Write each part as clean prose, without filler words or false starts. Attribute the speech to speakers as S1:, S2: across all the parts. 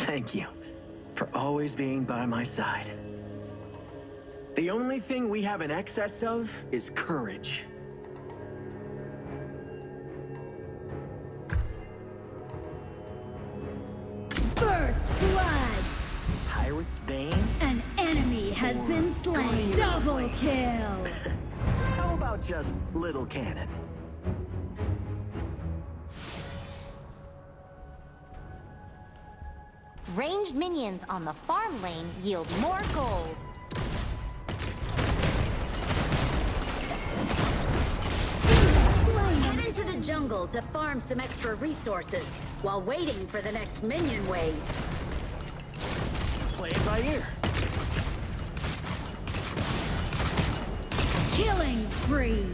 S1: Thank you for always being by my side. The only thing we have in excess of is courage.
S2: First blood!
S1: Pirate's Bane?
S2: An enemy has been slain! Double kill!
S1: How about just Little Cannon?
S3: Ranged minions on the farm lane yield more gold.
S2: Head into the jungle to farm some extra resources while waiting for the next minion wave.
S1: Play it by ear.
S2: Killing spree!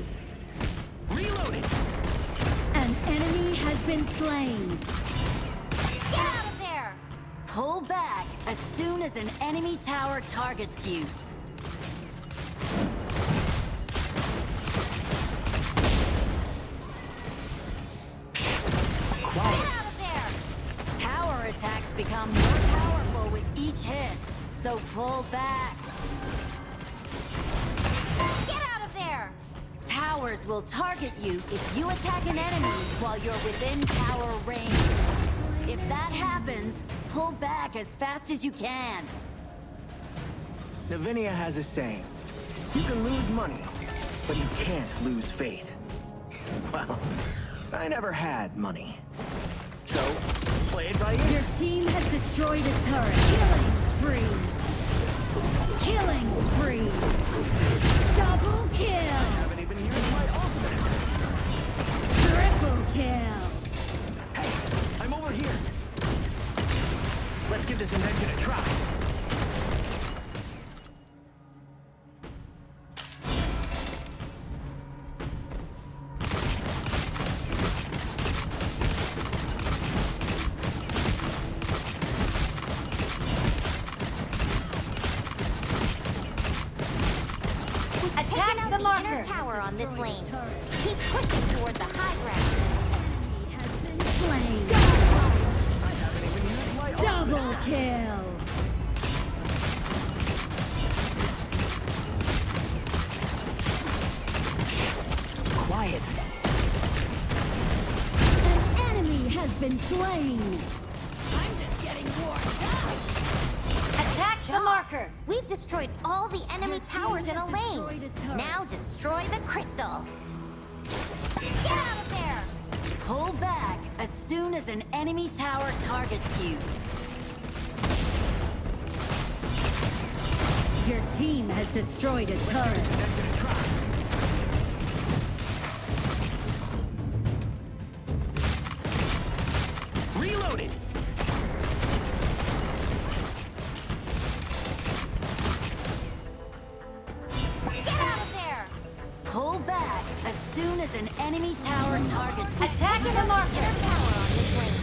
S1: Reloading!
S2: An enemy has been slain.
S3: Get out of there!
S2: Pull back as soon as an enemy tower targets you.
S3: Get out of there!
S2: Tower attacks become more powerful with each hit, so pull back.
S3: Get out of there!
S2: Towers will target you if you attack an enemy while you're within tower range. If that happens, pull back as fast as you can.
S1: Navinia has a saying. You can lose money, but you can't lose faith. Well, I never had money. So, play it by ear.
S2: Your team has destroyed a turret. Killing spree! Killing spree! Double kill!
S1: Haven't even used my ultimate.
S2: Triple kill!
S1: Hey, I'm over here. Let's give this invention a try.
S3: Attack the inner tower on this lane. Keep pushing toward the high ground.
S2: Enemy has been slain.
S1: I haven't even used my
S2: Double
S1: ultimate.
S2: kill!
S1: Quiet.
S2: An enemy has been slain. I'm just getting warmed up.
S3: Attack the marker! We've destroyed all the enemy
S2: Your team
S3: towers in a
S2: has
S3: lane.
S2: destroyed a turret.
S3: Now destroy the crystal. Get out of there!
S2: Pull back as soon as an enemy tower targets you. Your team has destroyed a turret.
S1: Reloading.
S3: Get out of there!
S2: Pull back as soon as an enemy tower targets you.
S3: Attacking the marker! Inner tower on this lane.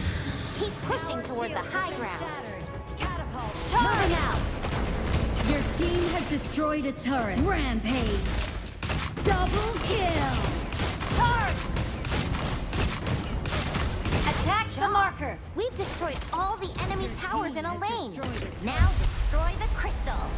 S3: Keep pushing toward the high ground.
S2: Moving out! Your team has destroyed a turret. Rampage! Double kill!
S3: Charge! Attack the marker! We've destroyed all the enemy towers in a
S2: has
S3: lane.
S2: destroyed a turret.
S3: Now destroy the crystal.